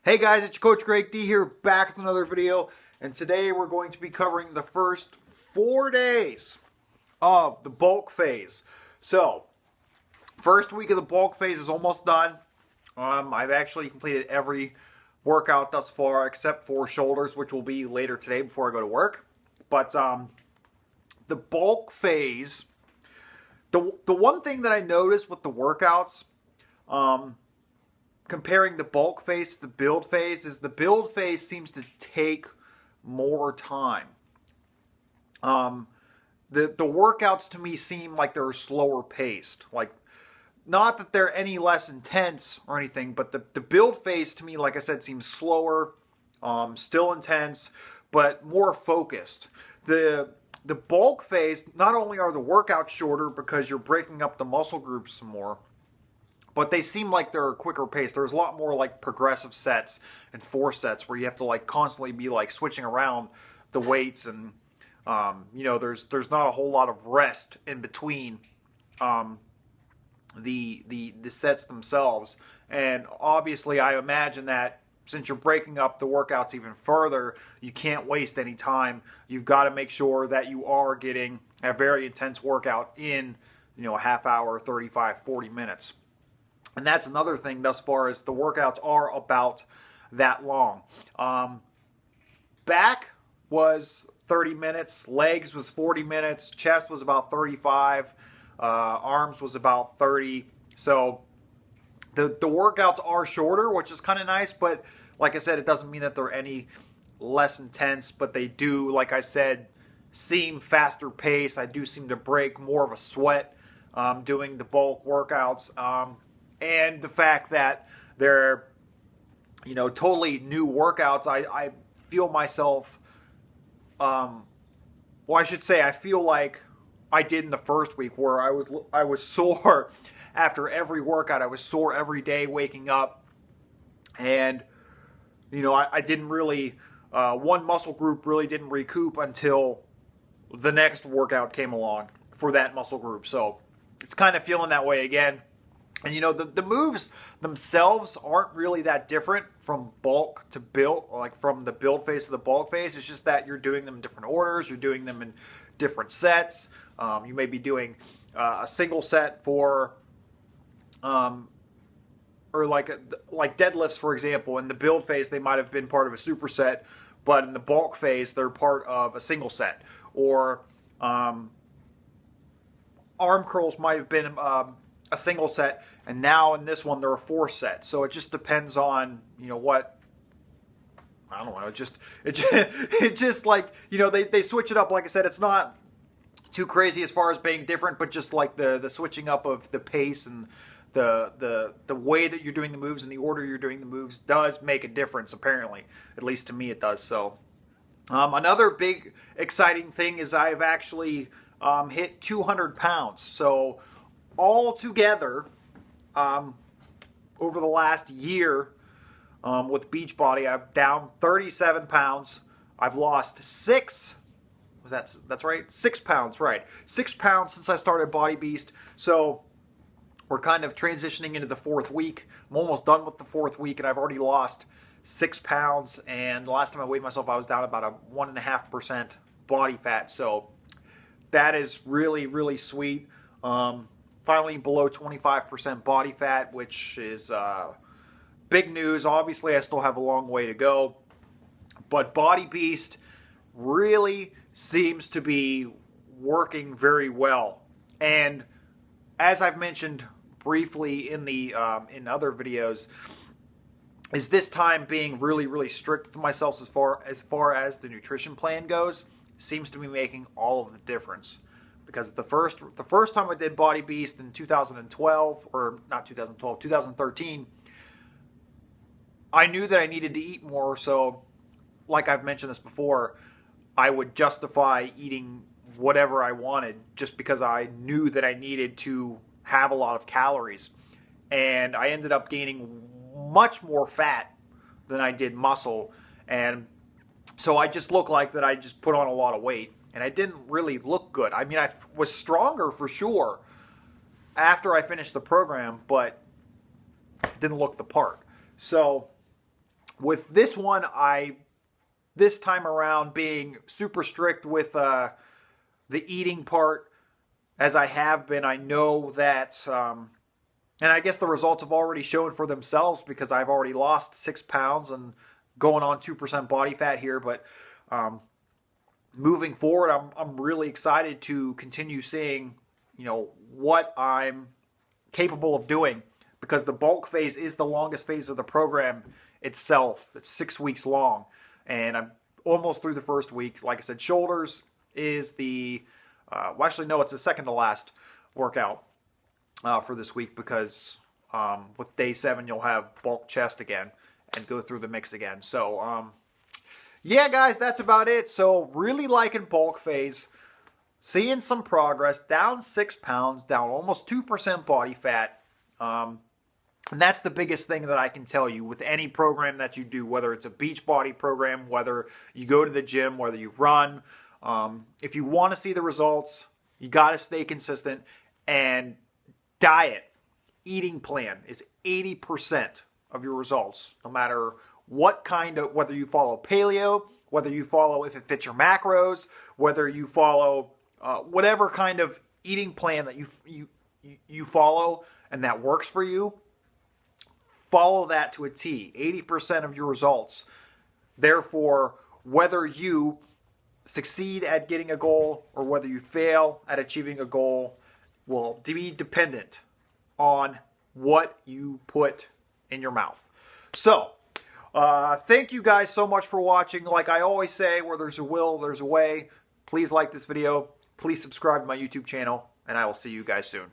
Hey guys, it's your Coach Greg D here, back with another video, and today we're going to be covering the first 4 days of the bulk phase. So, first week of the bulk phase is almost done. I've actually completed every workout thus far except for shoulders, which will be later today before I go to work. But the bulk phase, the one thing that I noticed with the workouts, comparing the bulk phase to the build phase, is the build phase seems to take more time. The workouts to me seem like they're slower paced. Like, not that they're any less intense or anything, but the build phase to me, like I said, seems slower, still intense, but more focused. The bulk phase, not only are the workouts shorter because you're breaking up the muscle groups some more, but they seem like they're a quicker pace. There's a lot more like progressive sets and force sets where you have to like constantly be like switching around the weights, and there's not a whole lot of rest in between the sets themselves. And obviously I imagine that since you're breaking up the workouts even further, you can't waste any time. You've got to make sure that you are getting a very intense workout in, a half hour, 35, 40 minutes. And that's another thing thus far, is the workouts are about that long. Back was 30 minutes, legs was 40 minutes, chest was about 35, arms was about 30. So the workouts are shorter, which is kind of nice, but like I said, it doesn't mean that they're any less intense, but they do, like I said, seem faster paced. I do seem to break more of a sweat doing the bulk workouts. And the fact that they're, totally new workouts, I feel myself, I feel like I did in the first week, where I was sore after every workout. I was sore every day waking up, and, I didn't really, one muscle group really didn't recoup until the next workout came along for that muscle group. So it's kind of feeling that way again. And the moves themselves aren't really that different from bulk to build, like from the build phase to the bulk phase. It's just that you're doing them in different orders, you're doing them in different sets. You may be doing a single set for, or like deadlifts, for example. In the build phase, they might have been part of a superset, but in the bulk phase, they're part of a single set. Or arm curls might have been a single set, and now in this one they're a 4 set. So it just depends on what, I don't know, it just like they switch it up. Like I said, it's not too crazy as far as being different, but just like the switching up of the pace and the way that you're doing the moves and the order you're doing the moves does make a difference, apparently. At least to me it does. So another big exciting thing is I've actually hit 200 pounds. So all together, over the last year, with Beachbody, I'm down 37 pounds. I've lost 6. That's right? 6 pounds, right? 6 pounds since I started Body Beast. So we're kind of transitioning into the 4th week. I'm almost done with the 4th week, and I've already lost 6 pounds. And the last time I weighed myself, I was down about a 1.5% body fat. So that is really, really sweet. Finally below 25% body fat, which is big news. Obviously, I still have a long way to go, but Body Beast really seems to be working very well. And as I've mentioned briefly in the in other videos, is this time being really, really strict with myself as far as the nutrition plan goes seems to be making all of the difference. Because the first time I did Body Beast in 2012, or not 2012, 2013, I knew that I needed to eat more. So, like I've mentioned this before, I would justify eating whatever I wanted just because I knew that I needed to have a lot of calories. And I ended up gaining much more fat than I did muscle. And so I just looked like that I just put on a lot of weight. And I didn't really look good. I mean, I was stronger for sure after I finished the program, but didn't look the part. So With this one, this time around being super strict with the eating part, as I have been, I know that, and I guess the results have already shown for themselves because I've already lost 6 pounds and going on 2% body fat here. But moving forward, I'm really excited to continue seeing, what I'm capable of doing, because the bulk phase is the longest phase of the program itself. It's 6 weeks long, and I'm almost through the first week. Like I said, shoulders is the, actually no, it's the second to last workout for this week, because with day 7 you'll have bulk chest again and go through the mix again. So yeah, guys, that's about it. So really liking bulk phase, seeing some progress, down 6 pounds, down almost 2% body fat. And that's the biggest thing that I can tell you with any program that you do, whether it's a beach body program, whether you go to the gym, whether you run. If you want to see the results, you got to stay consistent. And diet, eating plan is 80% of your results, no matter what kind of, whether you follow paleo, whether you follow if it fits your macros, whether you follow whatever kind of eating plan that you follow and that works for you, follow that to a T. 80% of your results. Therefore, whether you succeed at getting a goal or whether you fail at achieving a goal will be dependent on what you put in your mouth. So, thank you guys so much for watching. Like I always say, where there's a will, there's a way. Please like this video. Please subscribe to my YouTube channel, and I will see you guys soon.